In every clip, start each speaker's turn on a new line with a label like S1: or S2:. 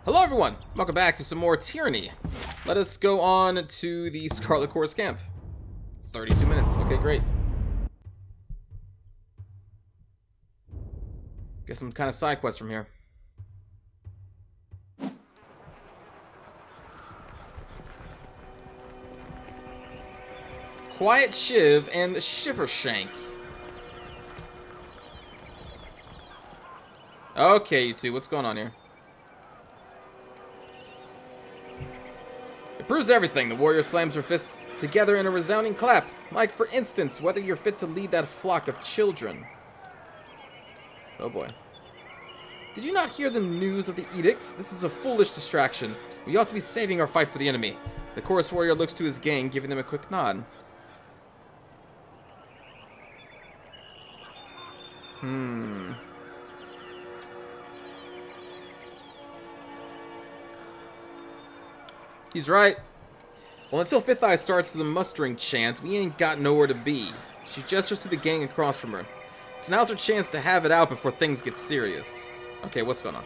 S1: Hello everyone! Welcome back to some more Tyranny. Let us go on to the Scarlet Course camp. 32 minutes. Okay, great. Get some kind of side quest from here. Quiet Shiv and Shivershank. Okay, you two, what's going on here? It proves everything. The warrior slams her fists together in a resounding clap. Like, for instance, whether you're fit to lead that flock of children. Oh boy. Did you not hear the news of the Edict? This is a foolish distraction. We ought to be saving our fight for the enemy. The chorus warrior looks to his gang, giving them a quick nod. He's right. Well, until Fifth Eye starts the mustering chant, we ain't got nowhere to be. She gestures to the gang across from her. So now's her chance to have it out before things get serious. Okay, what's going on?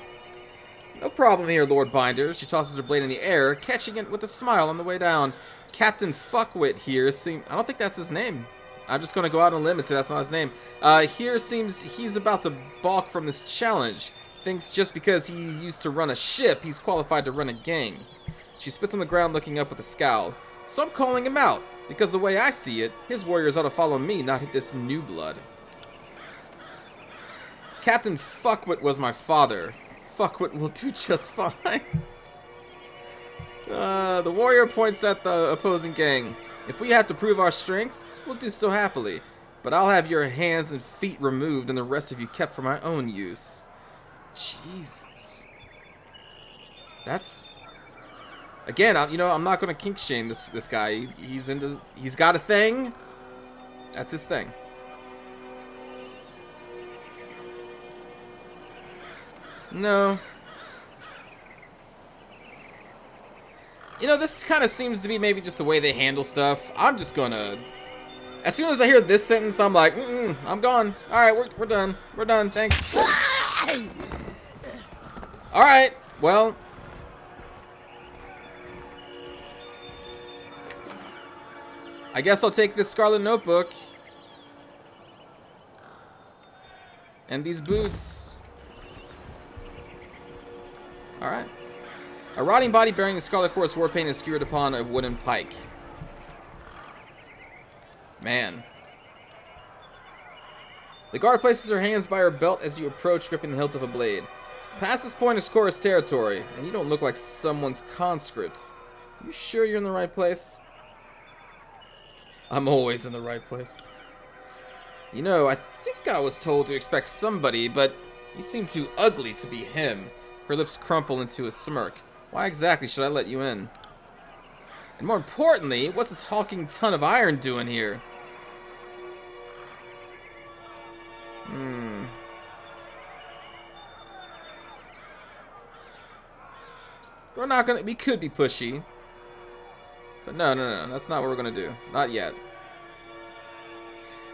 S1: No problem here, Lord Binder. She tosses her blade in the air, catching it with a smile on the way down. Captain Fuckwit here seems... I don't think that's his name. I'm just going to go out on a limb and say that's not his name. Here seems he's about to balk from this challenge. Thinks just because he used to run a ship, he's qualified to run a gang. She spits on the ground looking up with a scowl. So I'm calling him out, because the way I see it, his warriors ought to follow me, not this new blood. Captain Fuckwit was my father. Fuckwit will do just fine. The warrior points at the opposing gang. If we have to prove our strength, we'll do so happily. But I'll have your hands and feet removed and the rest of you kept for my own use. Jesus. That's... Again, I'm not gonna kink shame this guy. He's got a thing. That's his thing. No. This kind of seems to be maybe just the way they handle stuff. I'm just gonna... As soon as I hear this sentence, I'm like, I'm gone. Alright, we're done. We're done, thanks. Alright, well... I guess I'll take this Scarlet notebook. And these boots. Alright. A rotting body bearing the Scarlet Course war paint is skewered upon a wooden pike. Man. The guard places her hands by her belt as you approach, gripping the hilt of a blade. Past this point is chorus territory, and you don't look like someone's conscript. You sure you're in the right place? I'm always in the right place. I think I was told to expect somebody, but you seem too ugly to be him. Her lips crumple into a smirk. Why exactly should I let you in? And more importantly, what's this hulking ton of iron doing here? We could be pushy. But no, that's not what we're gonna do. Not yet.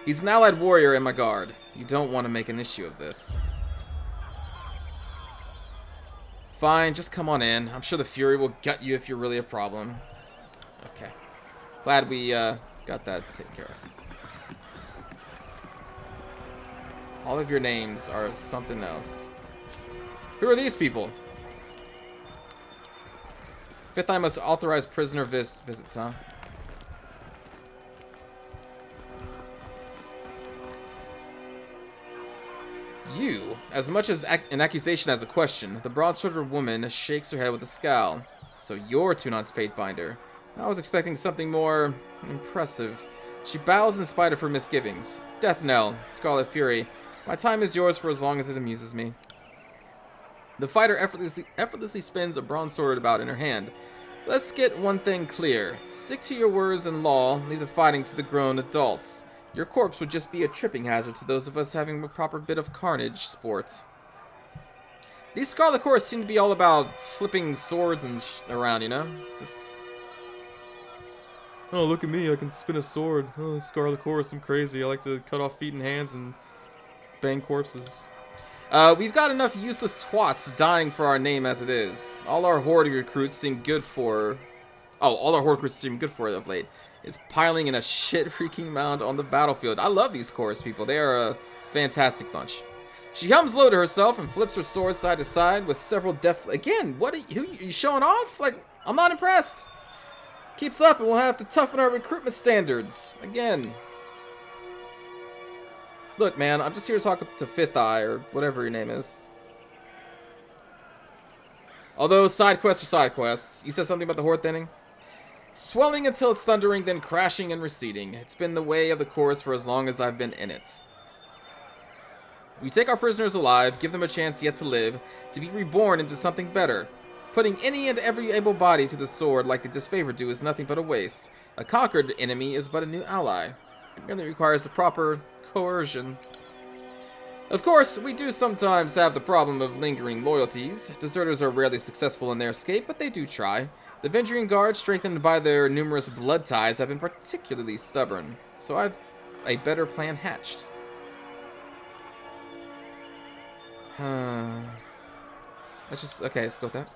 S1: He's an allied warrior in my guard. You don't want to make an issue of this. Fine, just come on in. I'm sure the Fury will gut you if you're really a problem. Okay. Glad we got that taken care of. All of your names are something else. Who are these people? Fifth Eye must authorize prisoner visits, huh? You, as much as an accusation as a question, the broad-shouldered woman shakes her head with a scowl. So you're Tunon's Fatebinder. I was expecting something more impressive. She bows in spite of her misgivings. Death knell, Scarlet Fury. My time is yours for as long as it amuses me. The fighter effortlessly spins a bronze sword about in her hand. Let's get one thing clear. Stick to your words and law, leave the fighting to the grown adults. Your corpse would just be a tripping hazard to those of us having a proper bit of carnage sport. These Scarlet Course seem to be all about flipping swords and around, Oh, look at me, I can spin a sword. Oh, Scarlet Course, I'm crazy. I like to cut off feet and hands and bang corpses. We've got enough useless twats dying for our name as it is. All our Horde recruits seem good for... Oh, all our Horde recruits seem good for it of late. Is piling in a shit-freaking mound on the battlefield. I love these chorus people. They are a fantastic bunch. She hums low to herself and flips her sword side to side with several Again, what are you showing off? Like, I'm not impressed. Keeps up and we'll have to toughen our recruitment standards. Again. Look, man, I'm just here to talk to Fifth Eye, or whatever your name is. Although, side quests are side quests. You said something about the Horde thinning? Swelling until it's thundering, then crashing and receding. It's been the way of the chorus for as long as I've been in it. We take our prisoners alive, give them a chance yet to live, to be reborn into something better. Putting any and every able body to the sword like the Disfavored do is nothing but a waste. A conquered enemy is but a new ally. It merely requires the proper coercion. Of course, we do sometimes have the problem of lingering loyalties. Deserters are rarely successful in their escape, but they do try. The Vendrian Guard, strengthened by their numerous blood ties, have been particularly stubborn. So I've a better plan hatched. Let's go with that.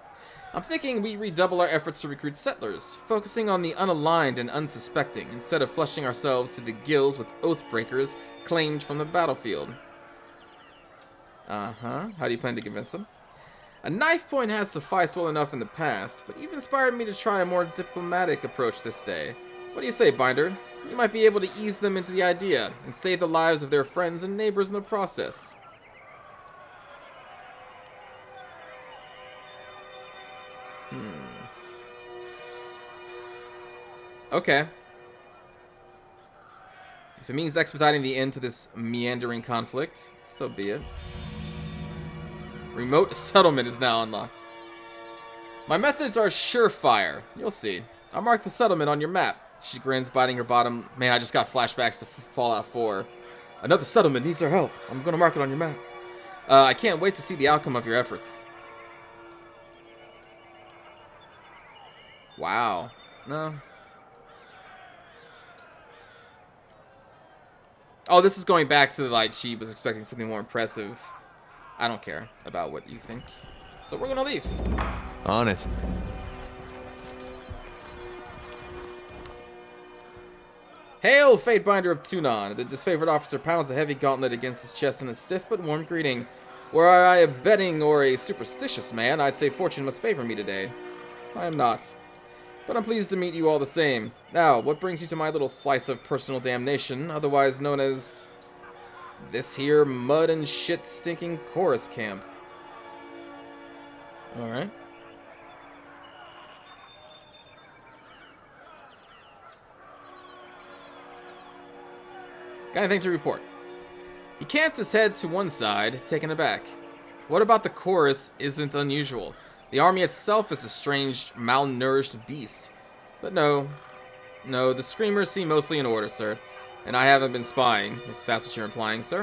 S1: I'm thinking we redouble our efforts to recruit settlers, focusing on the unaligned and unsuspecting, instead of flushing ourselves to the gills with oathbreakers claimed from the battlefield. How do you plan to convince them? A knife point has sufficed well enough in the past, but you've inspired me to try a more diplomatic approach this day. What do you say, Binder? You might be able to ease them into the idea, and save the lives of their friends and neighbors in the process. Okay. If it means expediting the end to this meandering conflict, so be it. Remote settlement is now unlocked. My methods are surefire. You'll see. I'll mark the settlement on your map. She grins, biting her bottom. Man, I just got flashbacks to Fallout 4. Another settlement needs our help. I'm gonna mark it on your map. I can't wait to see the outcome of your efforts. Wow. No. Oh, this is going back to, like, she was expecting something more impressive. I don't care about what you think. So we're gonna leave.
S2: On it.
S1: Hail, Fatebinder of Tunon! The disfavored officer pounds a heavy gauntlet against his chest in a stiff but warm greeting. Were I a betting or a superstitious man, I'd say fortune must favor me today. I am not. But I'm pleased to meet you all the same. Now, what brings you to my little slice of personal damnation, otherwise known as this here mud and shit stinking chorus camp? Alright. Got anything to report? He cants his head to one side, taken aback. What about the chorus isn't unusual? The army itself is a strange, malnourished beast. But no, the screamers seem mostly in order, sir. And I haven't been spying, if that's what you're implying, sir.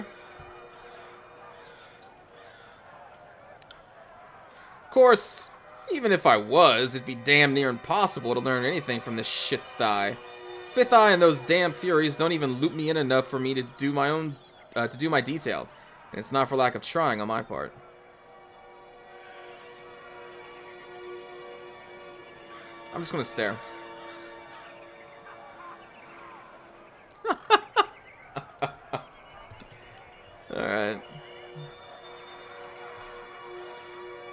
S1: Of course, even if I was, it'd be damn near impossible to learn anything from this shit sty. Fifth Eye and those damn Furies don't even loop me in enough for me to do my own, to do my detail. And it's not for lack of trying on my part. I'm just gonna stare. Alright.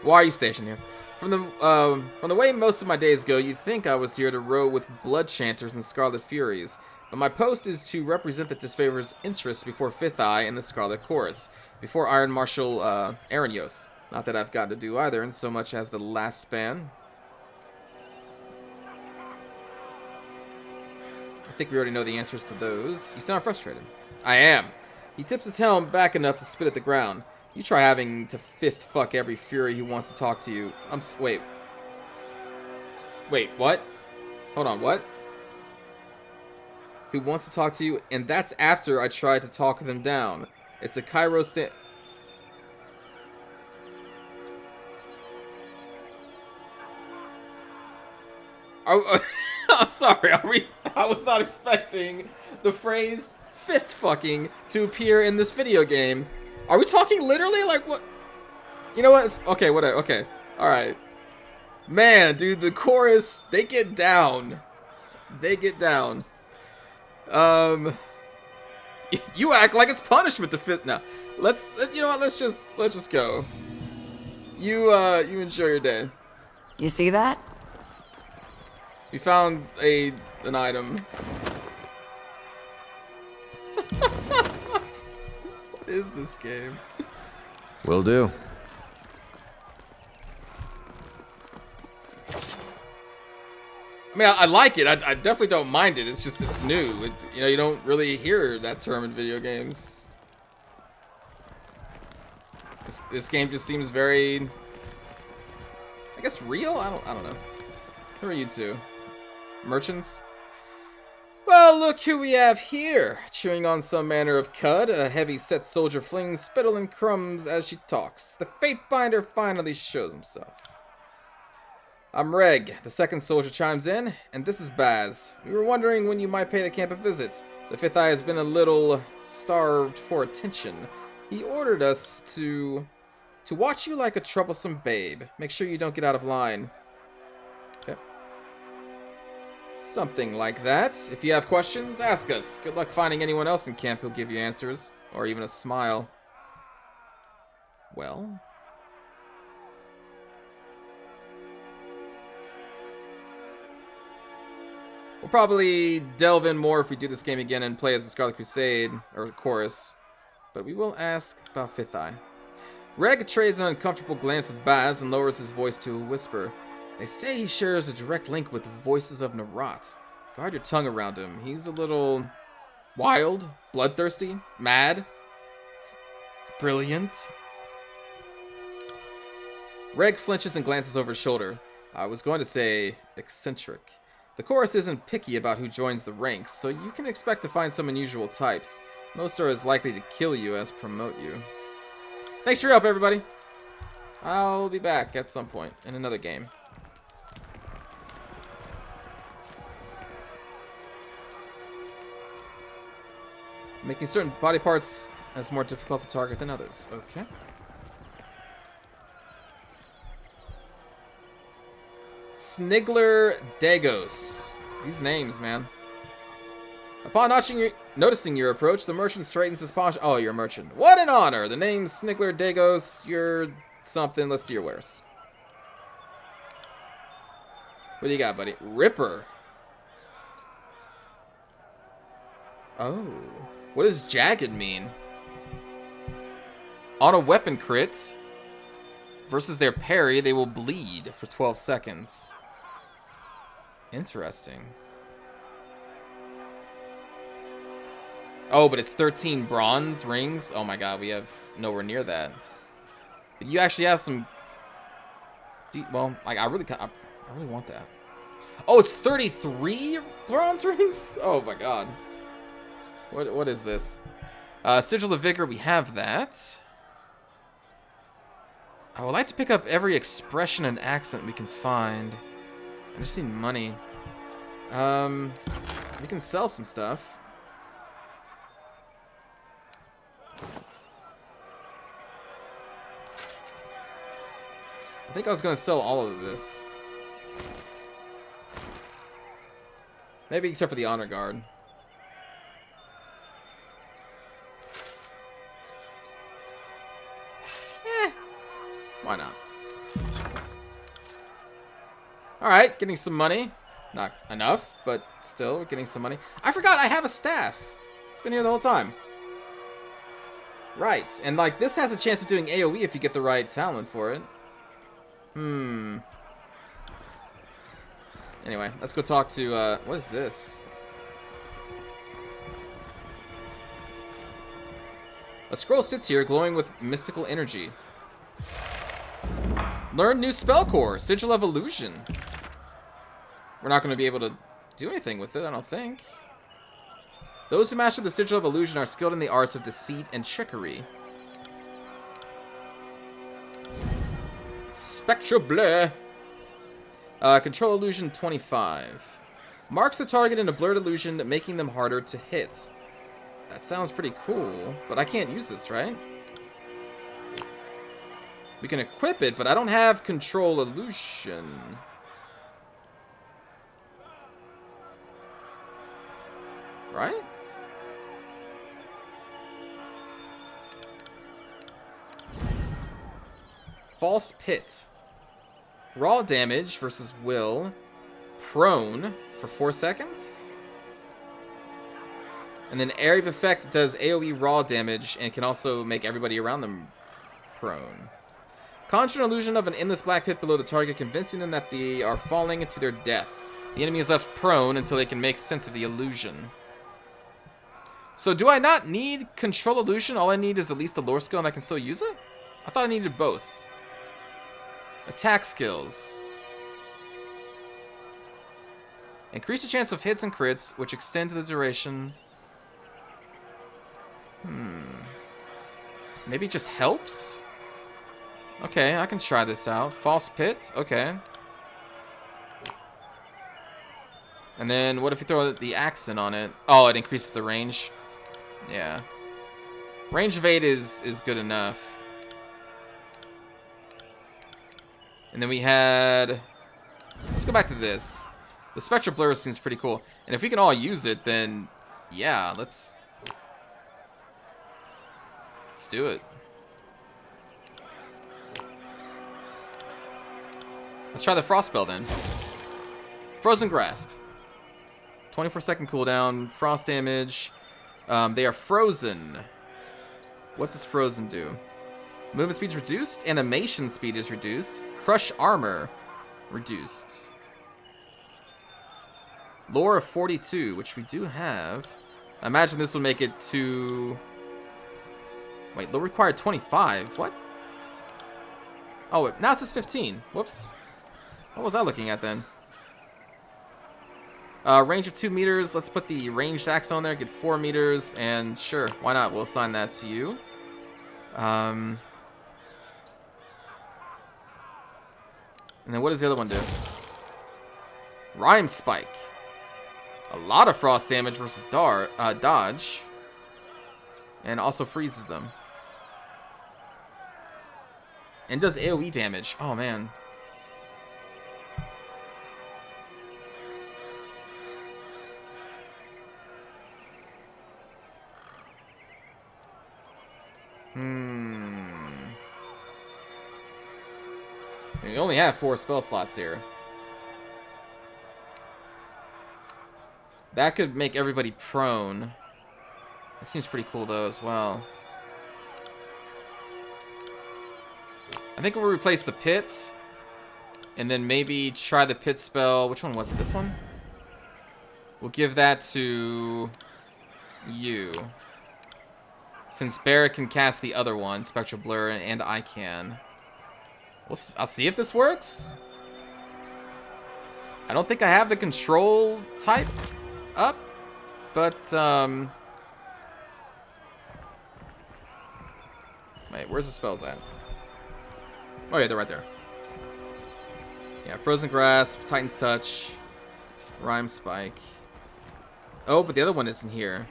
S1: Why are you stationed here? From the way most of my days go, you'd think I was here to row with blood chanters and Scarlet Furies. But my post is to represent the Disfavor's interests before Fifth Eye and the Scarlet Chorus. Before Iron Marshal Aranyos. Not that I've got to do either in so much as the last span. I think we already know the answers to those. You sound frustrated. I am. He tips his helm back enough to spit at the ground. You try having to fist fuck every Fury who wants to talk to you. Wait, what? Hold on, what? Who wants to talk to you? And that's after I tried to talk them down. It's a Cairo stand. I'm sorry, I was not expecting the phrase fist fucking to appear in this video game. Are we talking literally? Like, what? You know what? Okay, whatever. Okay. Alright. Man, dude, the chorus, they get down. They get down. You act like it's punishment to fit. No. You know what? Let's just go. You enjoy your day.
S2: You see that?
S1: We found an item. What is this game?
S3: Will do.
S1: I mean, I like it. I definitely don't mind it. It's just, it's new. You know, you don't really hear that term in video games. This game just seems very, I guess, real? I don't know. Who are you two? Merchants? Well, look who we have here. Chewing on some manner of cud, a heavy-set soldier flings spittle and crumbs as she talks. The Fate Binder finally shows himself. I'm Reg, the second soldier chimes in, and this is Baz. We were wondering when you might pay the camp a visit. The Fifth Eye has been a little starved for attention. He ordered us to watch you like a troublesome babe. Make sure you don't get out of line. Okay. Something like that. If you have questions, ask us. Good luck finding anyone else in camp who'll give you answers, or even a smile. Well... We'll probably delve in more if we do this game again and play as the Scarlet Crusade, or Chorus. But we will ask about Fifth Eye. Reg trades an uncomfortable glance with Baz and lowers his voice to a whisper. They say he shares a direct link with the voices of Narat. Guard your tongue around him. He's a little... wild, bloodthirsty, mad, brilliant. Reg flinches and glances over his shoulder. I was going to say eccentric. The chorus isn't picky about who joins the ranks, so you can expect to find some unusual types. Most are as likely to kill you as promote you. Thanks for your help, everybody. I'll be back at some point in another game. Making certain body parts as more difficult to target than others. Okay. Snigler Dagos. These names, man. Upon noticing your approach, the merchant straightens his posture. Oh, you're a merchant. What an honor! The name's Snigler Dagos. You're something. Let's see your wares. What do you got, buddy? Ripper. Oh. What does jagged mean? On a weapon crit versus their parry, they will bleed for 12 seconds. Interesting. Oh, but it's 13 bronze rings? Oh my god, we have nowhere near that. But you actually have some... well, like, I really want that. Oh, it's 33 bronze rings? Oh my god. What is this? Sigil of Vigor, we have that. I would like to pick up every expression and accent we can find. I just need money. We can sell some stuff. I think I was going to sell all of this. Maybe except for the Honor Guard. Why not? Alright, getting some money. Not enough, but still getting some money. I forgot I have a staff. It's been here the whole time. Right, and like this has a chance of doing AoE if you get the right talent for it. Anyway, let's go talk to, what is this? A scroll sits here glowing with mystical energy. Learn new spell core, Sigil of Illusion. We're not going to be able to do anything with it, I don't think. Those who master the Sigil of Illusion are skilled in the arts of deceit and trickery. Spectral Blur. Control Illusion 25. Marks the target in a blurred illusion, making them harder to hit. That sounds pretty cool, but I can't use this, right? We can equip it, but I don't have control illusion. Right? False Pit. Raw damage versus will. Prone for 4 seconds. And then area of effect does AoE raw damage and can also make everybody around them prone. Conjure an illusion of an endless black pit below the target, convincing them that they are falling to their death. The enemy is left prone until they can make sense of the illusion. So do I not need control illusion? All I need is at least a lore skill and I can still use it? I thought I needed both. Attack skills. Increase the chance of hits and crits, which extend to the duration. Maybe it just helps? Okay, I can try this out. False Pit, okay. And then what if you throw the accent on it? Oh, it increases the range. Yeah. Range of 8 is good enough. And then we had... Let's go back to this. The Spectral Blur seems pretty cool. And if we can all use it, then... Yeah, let's do it. Let's try the Frost Spell then. Frozen Grasp. 24-second cooldown. Frost damage. They are frozen. What does frozen do? Movement speed is reduced. Animation speed is reduced. Crush armor reduced. Lore of 42, which we do have. I imagine this will make it to... Wait, lore required 25. What? Oh, now it says 15. Whoops. What was I looking at then? Range of 2 meters. Let's put the ranged axe on there. Get 4 meters. And sure, why not? We'll assign that to you. And then what does the other one do? Rhyme Spike. A lot of frost damage versus dodge. And also freezes them. And does AoE damage. Oh, man. We only have 4 spell slots here. That could make everybody prone. That seems pretty cool, though, as well. I think we'll replace the pit. And then maybe try the pit spell. Which one was it? This one? We'll give that to you. Since Barrett can cast the other one, Spectral Blur, and I can. I'll see if this works. I don't think I have the control type up, but wait, where's the spells at? Oh yeah, they're right there. Yeah, Frozen Grasp, Titan's Touch, Rhyme Spike. Oh, but the other one isn't here.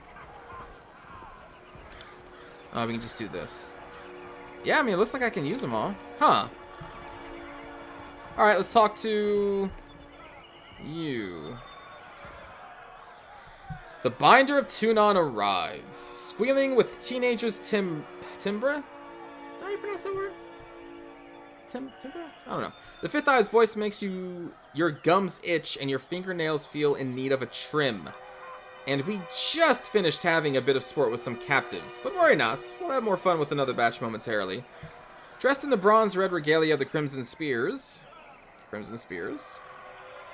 S1: Oh, we can just do this. Yeah, I mean, it looks like I can use them all. Huh. Alright, let's talk to you. The Binder of Tunon arrives. Squealing with teenagers Timbra? Is that how you pronounce that word? Timbra? I don't know. The Fifth Eye's voice makes your gums itch and your fingernails feel in need of a trim. And we just finished having a bit of sport with some captives. But worry not, we'll have more fun with another batch momentarily. Dressed in the bronze-red regalia of the Crimson Spears.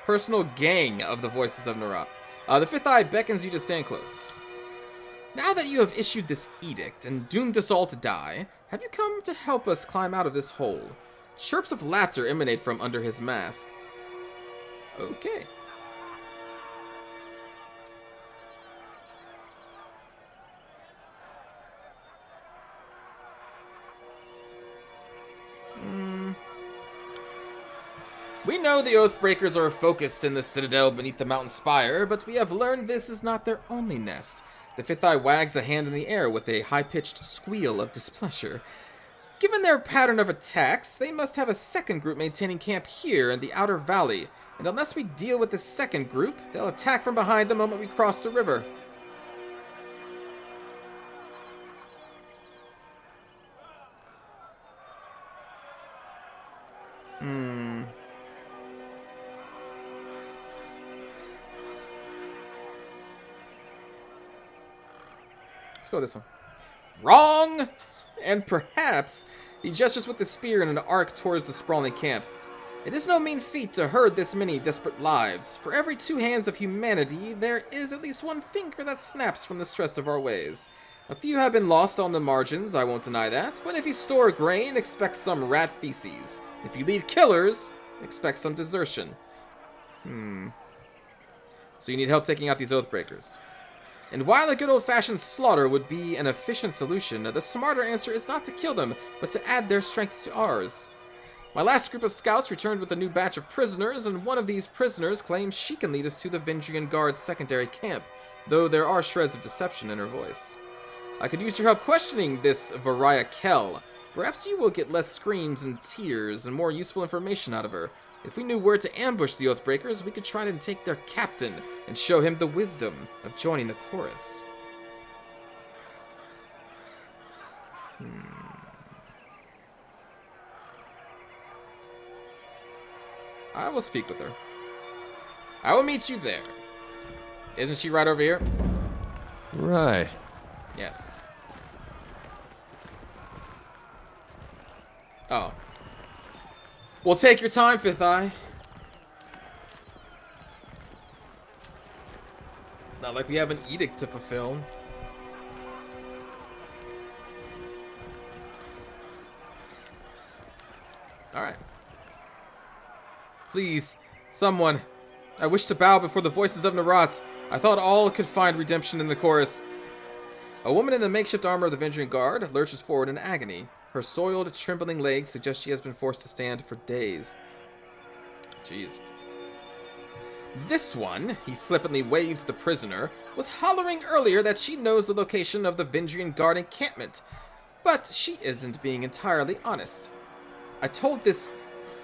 S1: Personal gang of the Voices of Nara. The Fifth Eye beckons you to stand close. Now that you have issued this edict and doomed us all to die, have you come to help us climb out of this hole? Chirps of laughter emanate from under his mask. Okay. We know the Oathbreakers are focused in the citadel beneath the mountain spire, but we have learned this is not their only nest. The Fifth Eye wags a hand in the air with a high-pitched squeal of displeasure. Given their pattern of attacks, they must have a second group maintaining camp here in the outer valley, and unless we deal with the second group, they'll attack from behind the moment we cross the river. Let's go this one. Wrong! And perhaps he gestures with the spear in an arc towards the sprawling camp. It is no mean feat to herd this many desperate lives. For every 2 hands of humanity, there is at least 1 finger that snaps from the stress of our ways. A few have been lost on the margins, I won't deny that, but if you store grain, expect some rat feces. If you lead killers, expect some desertion. So you need help taking out these Oathbreakers. And while a good old-fashioned slaughter would be an efficient solution, the smarter answer is not to kill them, but to add their strength to ours. My last group of scouts returned with a new batch of prisoners, and one of these prisoners claims she can lead us to the Vendrian Guard's secondary camp, though there are shreds of deception in her voice. I could use your help questioning this Varia Kell. Perhaps you will get less screams and tears and more useful information out of her. If we knew where to ambush the Oathbreakers, we could try to take their captain and show him the wisdom of joining the chorus. I will speak with her. I will meet you there. Isn't she right over here?
S3: Right.
S1: Yes. Oh. Well, take your time, Fifth Eye. It's not like we have an edict to fulfill. Alright. Please, someone. I wish to bow before the voices of Narat. I thought all could find redemption in the chorus. A woman in the makeshift armor of the Vendrian Guard lurches forward in agony. Her soiled, trembling legs suggest she has been forced to stand for days. Jeez. This one, he flippantly waves at the prisoner, was hollering earlier that she knows the location of the Vendrian Guard encampment. But she isn't being entirely honest. I told this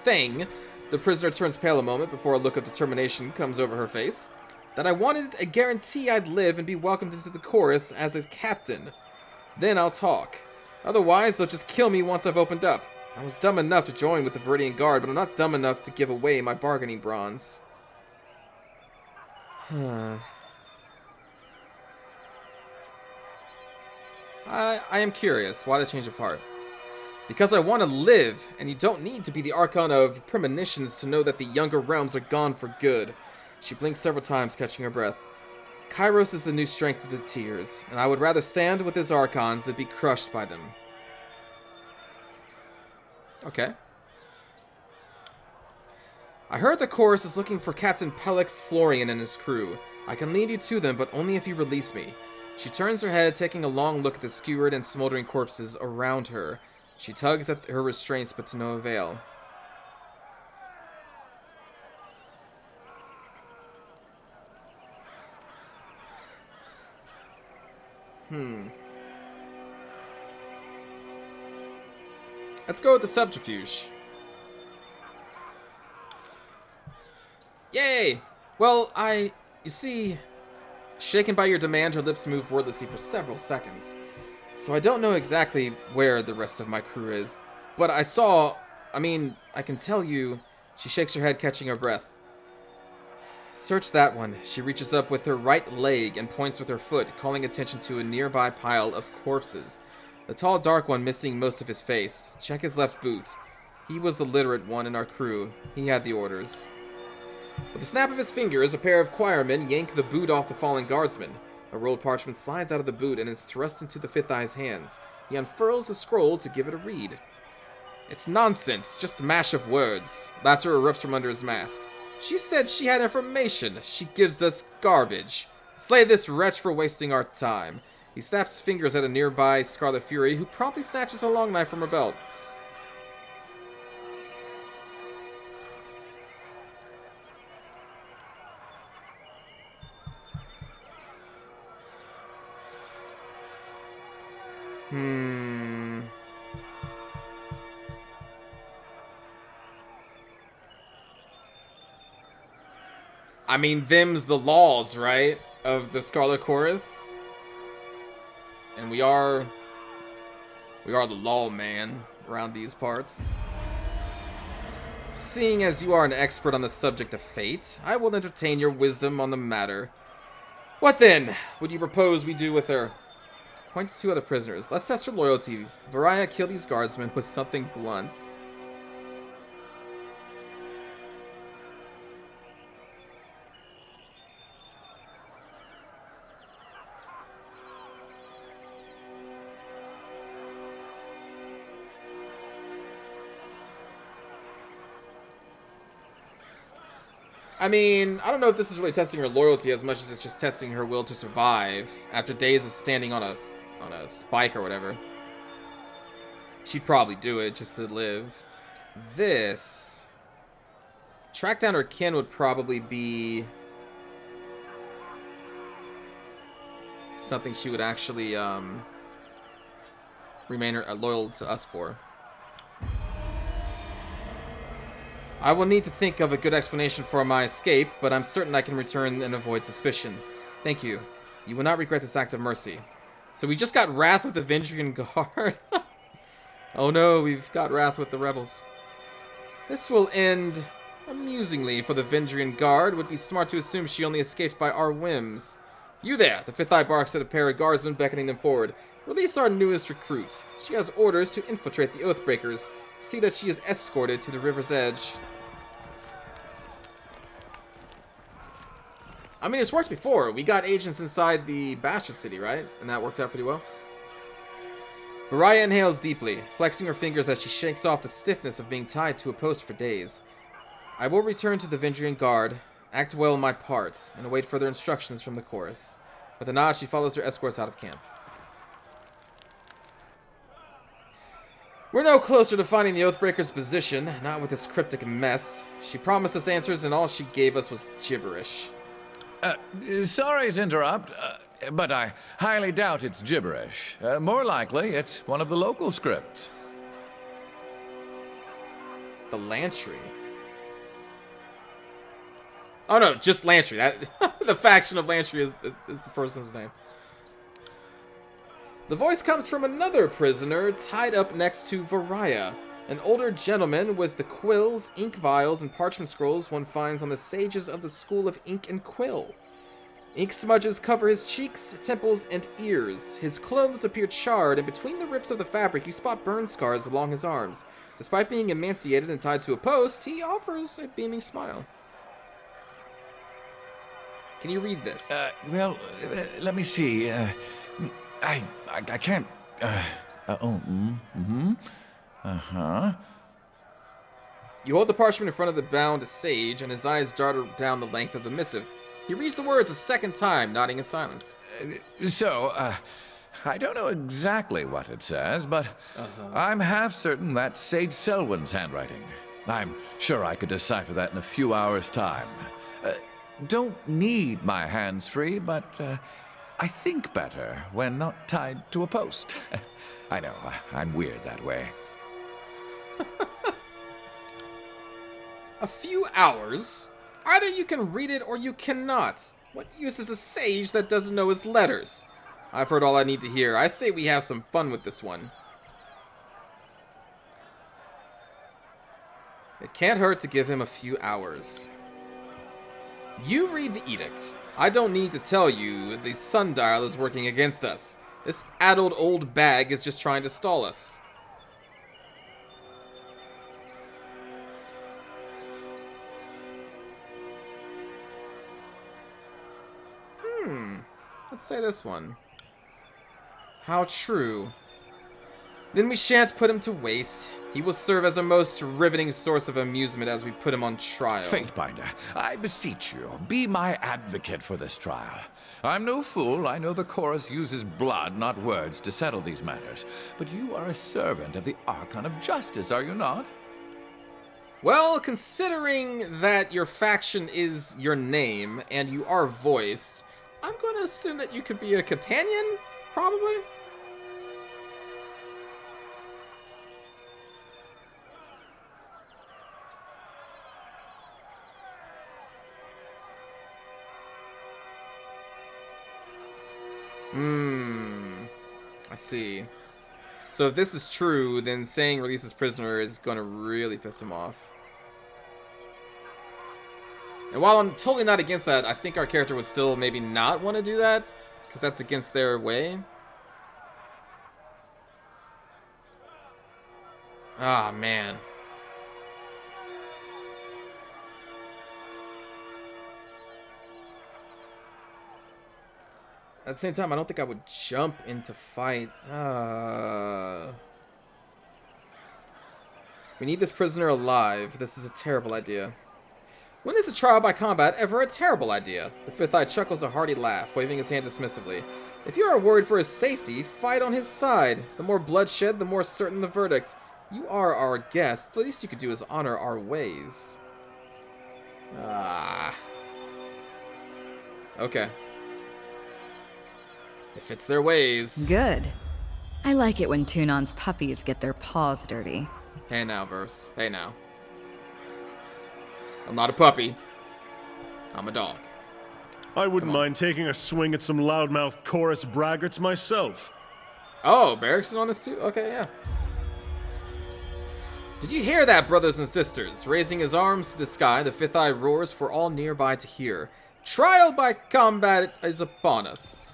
S1: thing, the prisoner turns pale a moment before a look of determination comes over her face, that I wanted a guarantee I'd live and be welcomed into the chorus as a captain. Then I'll talk. Otherwise, they'll just kill me once I've opened up. I was dumb enough to join with the Viridian Guard, but I'm not dumb enough to give away my bargaining bronze. I am curious. Why the change of heart? Because I want to live, and you don't need to be the Archon of Premonitions to know that the younger realms are gone for good. She blinks several times, catching her breath. Kairos is the new strength of the tears, and I would rather stand with his Archons than be crushed by them. Okay. I heard the chorus is looking for Captain Pelix Florian and his crew. I can lead you to them, but only if you release me. She turns her head, taking a long look at the skewered and smoldering corpses around her. She tugs at her restraints, but to no avail. Let's go with the subterfuge. Yay! Well, you see, shaken by your demand, her lips move wordlessly for several seconds. So I don't know exactly where the rest of my crew is, but I can tell you. She shakes her head, catching her breath. Search that one. She reaches up with her right leg and points with her foot, calling attention to a nearby pile of corpses. The tall, dark one missing most of his face. Check his left boot. He was the literate one in our crew. He had the orders. With a snap of his fingers, a pair of choirmen yank the boot off the fallen guardsman. A rolled parchment slides out of the boot and is thrust into the Fifth Eye's hands. He unfurls the scroll to give it a read. It's nonsense, just a mash of words. Laughter erupts from under his mask. She said she had information. She gives us garbage. Slay this wretch for wasting our time. He snaps his fingers at a nearby Scarlet Fury, who promptly snatches a long knife from her belt. I mean, them's the laws, right? Of the Scarlet Chorus. And we are the law, man, around these parts. Seeing as you are an expert on the subject of fate, I will entertain your wisdom on the matter. What then would you propose we do with her? Point to two other prisoners. Let's test her loyalty. Variah, kill these guardsmen with something blunt. I mean, I don't know if this is really testing her loyalty as much as it's just testing her will to survive after days of standing on a spike or whatever. She'd probably do it just to live. This... Track down her kin would probably be... something she would actually, remain loyal to us for. I will need to think of a good explanation for my escape, but I'm certain I can return and avoid suspicion. Thank you. You will not regret this act of mercy. So we just got wrath with the Vendrian Guard. Oh no, we've got wrath with the rebels. This will end amusingly for the Vendrian Guard. Would be smart to assume she only escaped by our whims. You there! The Fifth Eye barks at a pair of guardsmen, beckoning them forward. Release our newest recruit. She has orders to infiltrate the Oathbreakers. See that she is escorted to the river's edge. I mean, it's worked before. We got agents inside the Basha city, right? And that worked out pretty well. Variah inhales deeply, flexing her fingers as she shakes off the stiffness of being tied to a post for days. I will return to the Vendrian Guard, act well my part, and await further instructions from the chorus. With a nod, she follows her escorts out of camp. We're no closer to finding the Oathbreaker's position, not with this cryptic mess. She promised us answers and all she gave us was gibberish.
S2: Sorry to interrupt, but I highly doubt it's gibberish. More likely, it's one of the local scripts.
S1: The Lantry. Oh no, just Lantry. The faction of Lantry is the person's name. The voice comes from another prisoner tied up next to Variah, an older gentleman with the quills, ink vials, and parchment scrolls one finds on the sages of the School of Ink and Quill. Ink smudges cover his cheeks, temples, and ears. His clothes appear charred, and between the rips of the fabric you spot burn scars along his arms. Despite being emaciated and tied to a post, he offers a beaming smile. Can you read this?
S2: Well, let me see. I can't.
S1: You hold the parchment in front of the bound sage, and his eyes dart down the length of the missive. He reads the words a second time, nodding in silence.
S2: I don't know exactly what it says, but I'm half certain that's Sage Selwyn's handwriting. I'm sure I could decipher that in a few hours' time. Don't need my hands free, but I think better when not tied to a post. I know, I'm weird that way.
S1: A few hours? Either you can read it or you cannot. What use is a sage that doesn't know his letters? I've heard all I need to hear. I say we have some fun with this one. It can't hurt to give him a few hours. You read the edict. I don't need to tell you the sundial is working against us. This addled old bag is just trying to stall us. Let's say this one. How true. Then we shan't put him to waste. He will serve as a most riveting source of amusement as we put him on trial.
S2: Fatebinder, I beseech you, be my advocate for this trial. I'm no fool. I know the chorus uses blood, not words, to settle these matters. But you are a servant of the Archon of Justice, are you not?
S1: Well, considering that your faction is your name and you are voiced, I'm going to assume that you could be a companion, probably? I see. So if this is true, then saying release his prisoner is going to really piss him off. And while I'm totally not against that, I think our character would still maybe not want to do that, because that's against their way. Ah, man. At the same time, I don't think I would jump into fight. We need this prisoner alive. This is a terrible idea. When is a trial by combat ever a terrible idea? The Fifth Eye chuckles a hearty laugh, waving his hand dismissively. If you are worried for his safety, fight on his side. The more bloodshed, the more certain the verdict. You are our guest. The least you could do is honor our ways. Okay. If it's their ways.
S4: Good. I like it when Tunon's puppies get their paws dirty.
S1: Hey now, Verse. Hey now. I'm not a puppy. I'm a dog.
S5: I wouldn't mind taking a swing at some loudmouth chorus braggarts myself.
S1: Oh, Barracks is on this too? Okay, yeah. Did you hear that, brothers and sisters? Raising his arms to the sky, the Fifth Eye roars for all nearby to hear. Trial by combat is upon us.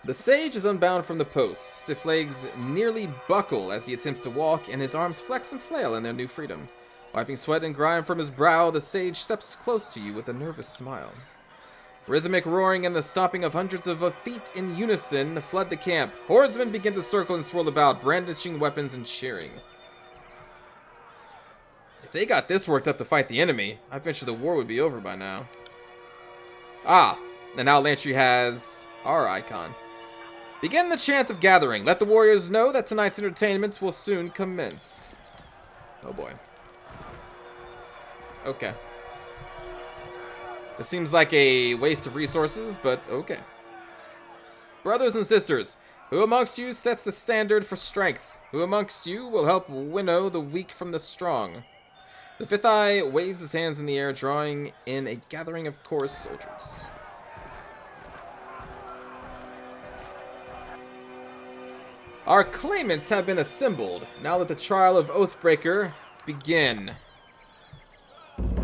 S1: The sage is unbound from the post. Stiff legs nearly buckle as he attempts to walk, and his arms flex and flail in their new freedom. Wiping sweat and grime from his brow, the sage steps close to you with a nervous smile. Rhythmic roaring and the stomping of hundreds of feet in unison flood the camp. Horsemen begin to circle and swirl about, brandishing weapons and cheering. If they got this worked up to fight the enemy, I venture the war would be over by now. Ah, and now Lantry has our icon. Begin the chant of gathering. Let the warriors know that tonight's entertainment will soon commence. Oh boy. Okay. This seems like a waste of resources, but okay. Brothers and sisters, who amongst you sets the standard for strength? Who amongst you will help winnow the weak from the strong? The Fifth Eye waves his hands in the air, drawing in a gathering of chorus soldiers. Our claimants have been assembled. Now let the trial of Oathbreaker begin.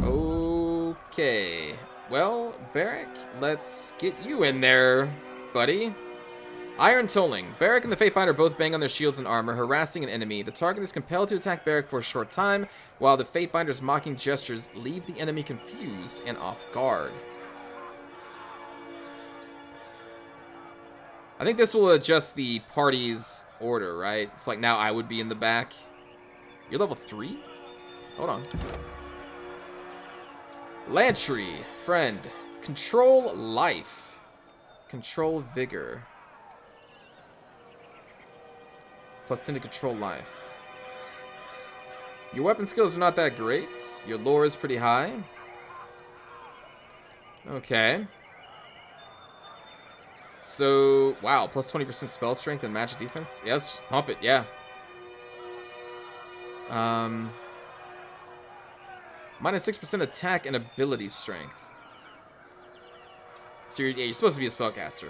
S1: Okay. Well, Barrack, let's get you in there, buddy. Iron Tolling. Barrack and the Fatebinder both bang on their shields and armor, harassing an enemy. The target is compelled to attack Barrack for a short time, while the Fatebinder's mocking gestures leave the enemy confused and off guard. I think this will adjust the party's order, right? It's like now I would be in the back. You're level 3? Hold on. Lantry, friend. Control life. Control vigor. Plus 10 to control life. Your weapon skills are not that great. Your lore is pretty high. Okay. So, wow, plus 20% spell strength and magic defense. Yes, pump it, yeah. Minus 6% attack and ability strength. So you're supposed to be a spellcaster.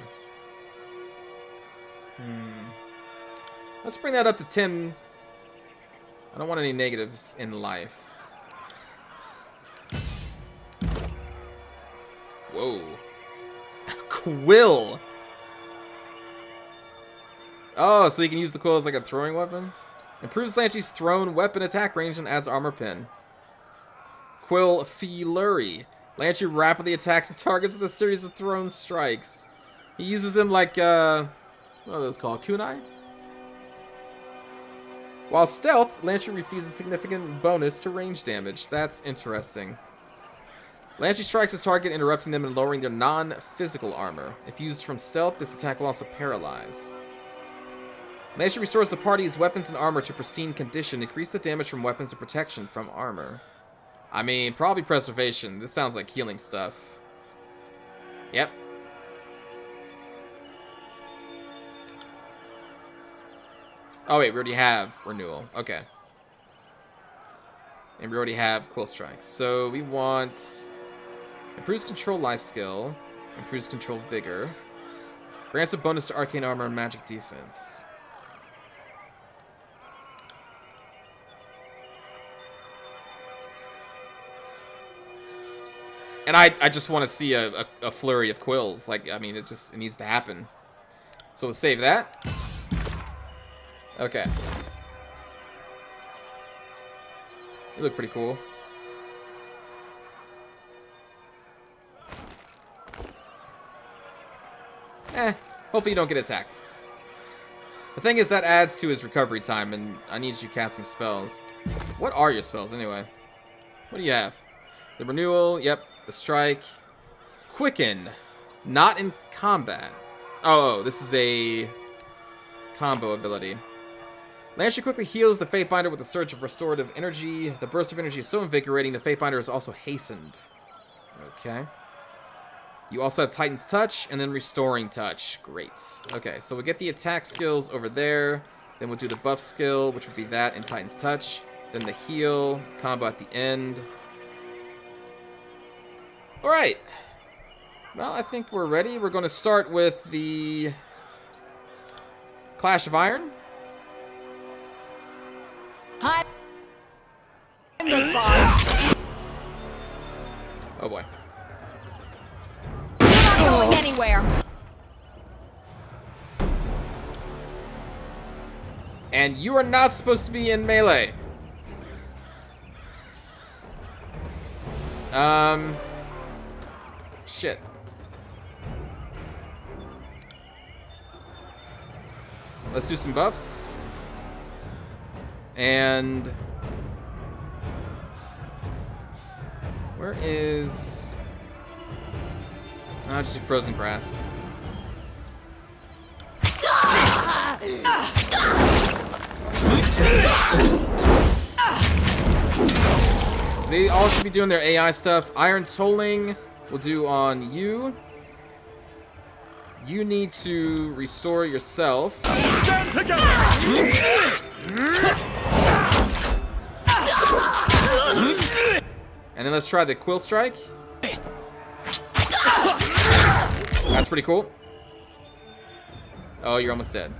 S1: Let's bring that up to 10. I don't want any negatives in life. Whoa. Quill. Oh, so you can use the quill as like a throwing weapon? Improves Lantry's thrown weapon attack range and adds armor pen. Quill Flurry. Lantry rapidly attacks his targets with a series of thrown strikes. He uses them like, what are those called? Kunai? While stealth, Lantry receives a significant bonus to range damage. That's interesting. Lantry strikes his target, interrupting them and lowering their non-physical armor. If used from stealth, this attack will also paralyze. Lantry restores the party's weapons and armor to pristine condition. Increase the damage from weapons and protection from armor. I mean, probably preservation. This sounds like healing stuff. Yep. Oh wait, we already have renewal. Okay. And we already have Quill Strike. So we want... Improves control life skill. Improves control vigor. Grants a bonus to arcane armor and magic defense. And I just want to see a flurry of quills. Like, I mean, it needs to happen. So we'll save that. Okay. You look pretty cool. Hopefully you don't get attacked. The thing is, that adds to his recovery time, and I need you casting spells. What are your spells, anyway? What do you have? The Renewal, yep. The Strike. Quicken. Not in combat. Oh, this is a combo ability. Lantry quickly heals the Fatebinder with a surge of restorative energy. The burst of energy is so invigorating, the Fatebinder is also hastened. Okay. You also have Titan's Touch, and then Restoring Touch. Great. Okay, so we'll get the attack skills over there. Then we'll do the buff skill, which would be that and Titan's Touch. Then the heal combo at the end. Alright. Well, I think we're ready. We're going to start with the Clash of Iron.
S4: Hi. I'm the boss.
S1: Oh boy.
S4: You're not going anywhere.
S1: And you are not supposed to be in melee. Shit. Let's do some buffs. And where is... I'll just do Frozen Grasp. So they all should be doing their AI stuff. Iron Tolling we'll do on you. You need to restore yourself.
S5: Stand together!
S1: And then let's try the Quill Strike. That's pretty cool. Oh, you're almost dead.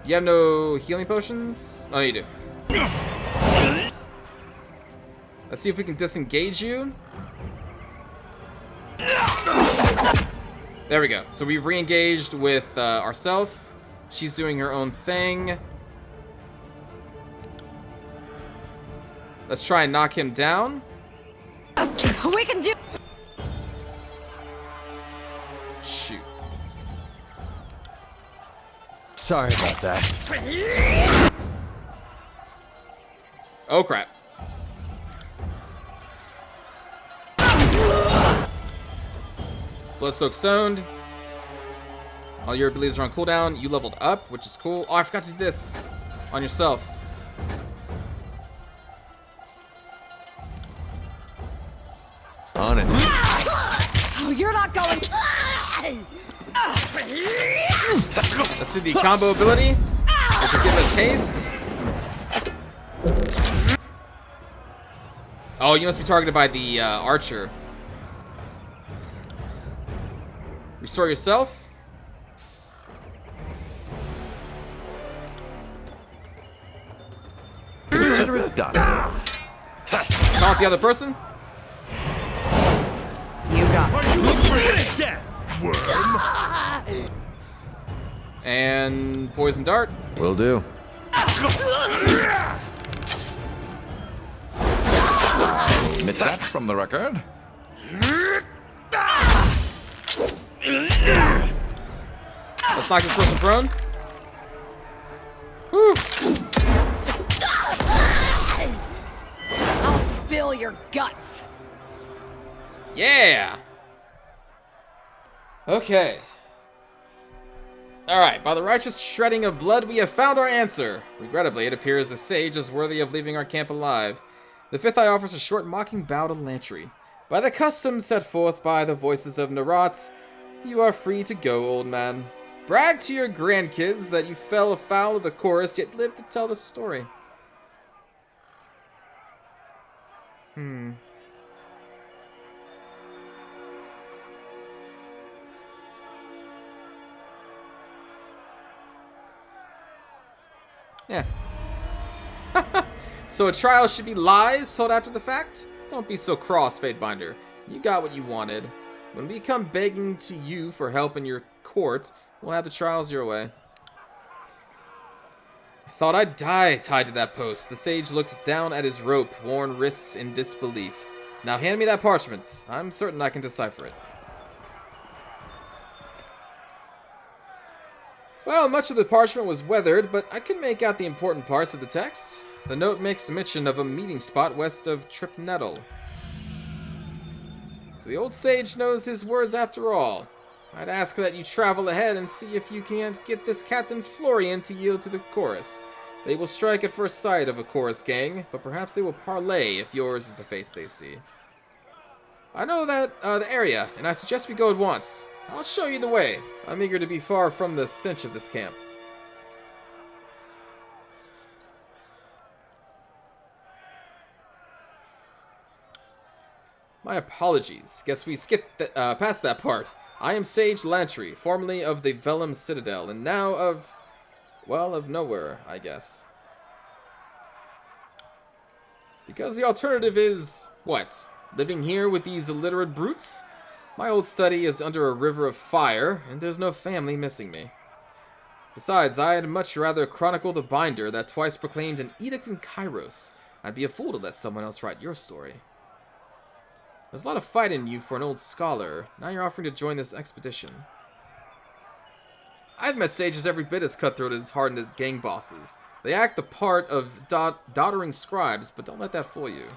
S1: You have no healing potions? Oh, you do. Let's see if we can disengage you. There we go. So we've re-engaged with ourself. She's doing her own thing. Let's try and knock him down.
S4: We can do.
S1: Shoot.
S3: Sorry about that.
S1: Oh, crap. Bloodsoaked Stoned. All your abilities are on cooldown. You leveled up, which is cool. Oh, I forgot to do this on yourself.
S3: On it.
S4: Oh, you're not going.
S1: Let's do the combo ability, which will give us haste. Oh, you must be targeted by the archer. Restore yourself.
S2: Consider it done.
S1: Taunt the other person.
S4: You got.
S5: Death, worm!
S1: And Poison Dart.
S3: Will do.
S2: Admit that from the record.
S1: Let's knock this person prone. Woo.
S4: I'll spill your guts.
S1: Yeah. Okay. Alright, by the righteous shredding of blood, we have found our answer. Regrettably, it appears the sage is worthy of leaving our camp alive. The Fifth Eye offers a short mocking bow to Lantry. By the customs set forth by the voices of Narat, you are free to go, old man. Brag to your grandkids that you fell afoul of the chorus, yet lived to tell the story. Yeah. So a trial should be lies told after the fact? Don't be so cross, Fatebinder. You got what you wanted. When we come begging to you for help in your court, we'll have the trials your way. I thought I'd die tied to that post. The sage looks down at his rope-worn wrists in disbelief. Now hand me that parchment. I'm certain I can decipher it. Well, much of the parchment was weathered, but I could make out the important parts of the text. The note makes mention of a meeting spot west of Tripnettle. So the old sage knows his words after all. I'd ask that you travel ahead and see if you can't get this Captain Florian to yield to the chorus. They will strike at first sight of a chorus gang, but perhaps they will parley if yours is the face they see. I know that the area, and I suggest we go at once. I'll show you the way. I'm eager to be far from the stench of this camp. My apologies. Guess we skipped past that part. I am Sage Lantry, formerly of the Vellum Citadel, and now of... well, of nowhere, I guess. Because the alternative is... what? Living here with these illiterate brutes? My old study is under a river of fire, and there's no family missing me. Besides, I'd much rather chronicle the binder that twice proclaimed an edict in Kairos. I'd be a fool to let someone else write your story. There's a lot of fight in you for an old scholar. Now you're offering to join this expedition. I've met sages every bit as cutthroat as hardened as gang bosses. They act the part of doddering scribes, but don't let that fool you.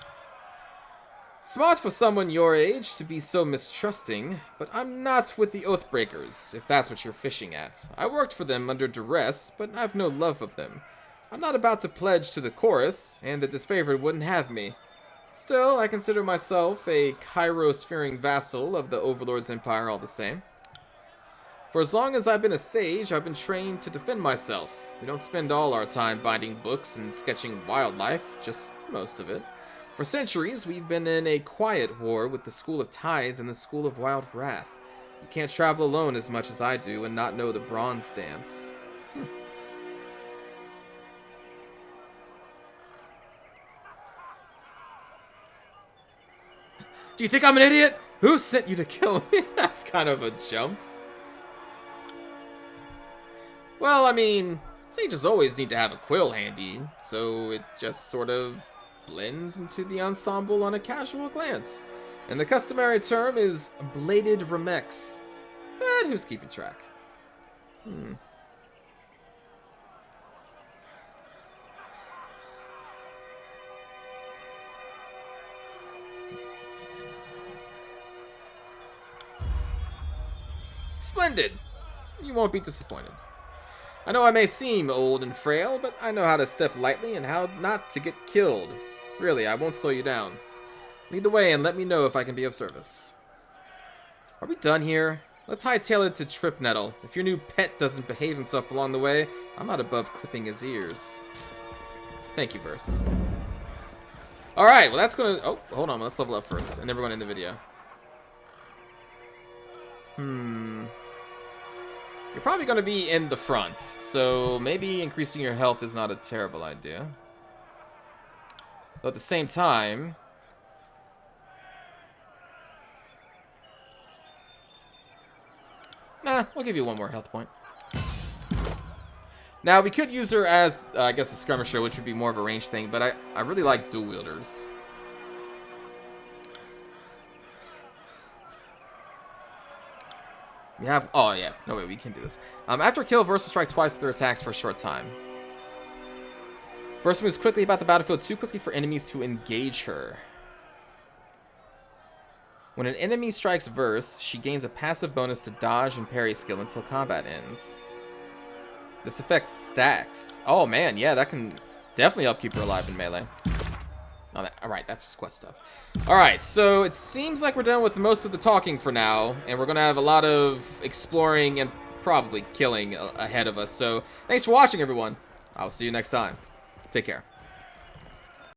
S1: Smart for someone your age to be so mistrusting, but I'm not with the Oathbreakers, if that's what you're fishing at. I worked for them under duress, but I've no love of them. I'm not about to pledge to the chorus, and the Disfavored wouldn't have me. Still, I consider myself a Kairos-fearing vassal of the Overlord's empire all the same. For as long as I've been a sage, I've been trained to defend myself. We don't spend all our time binding books and sketching wildlife, just most of it. For centuries, we've been in a quiet war with the School of Tides and the School of Wild Wrath. You can't travel alone as much as I do and not know the Bronze Dance. Do you think I'm an idiot? Who sent you to kill me? That's kind of a jump. Well, I mean, sages always need to have a quill handy, so it just sort of blends into the ensemble on a casual glance. And the customary term is bladed remex. But who's keeping track? Splendid! You won't be disappointed. I know I may seem old and frail, but I know how to step lightly and how not to get killed. Really, I won't slow you down. Lead the way and let me know if I can be of service. Are we done here? Let's hightail it to Tripnettle. If your new pet doesn't behave himself along the way, I'm not above clipping his ears. Thank you, Verse. Alright, well that's gonna... oh, hold on, let's level up first, and then we're going to end the video. You're probably going to be in the front, so maybe increasing your health is not a terrible idea. But at the same time... nah, we'll give you one more health point. Now, we could use her as, I guess, a skirmisher, which would be more of a range thing, but I really like dual wielders. We have... oh, yeah. No, wait, we can do this. After a kill, Verse will strike twice with her attacks for a short time. Verse moves quickly about the battlefield, too quickly for enemies to engage her. When an enemy strikes Verse, she gains a passive bonus to dodge and parry skill until combat ends. This effect stacks. Oh, man, yeah, that can definitely help keep her alive in melee. Oh, alright, that's just quest stuff. Alright, so it seems like we're done with most of the talking for now, and we're going to have a lot of exploring and probably killing ahead of us. So, thanks for watching, everyone. I'll see you next time. Take care.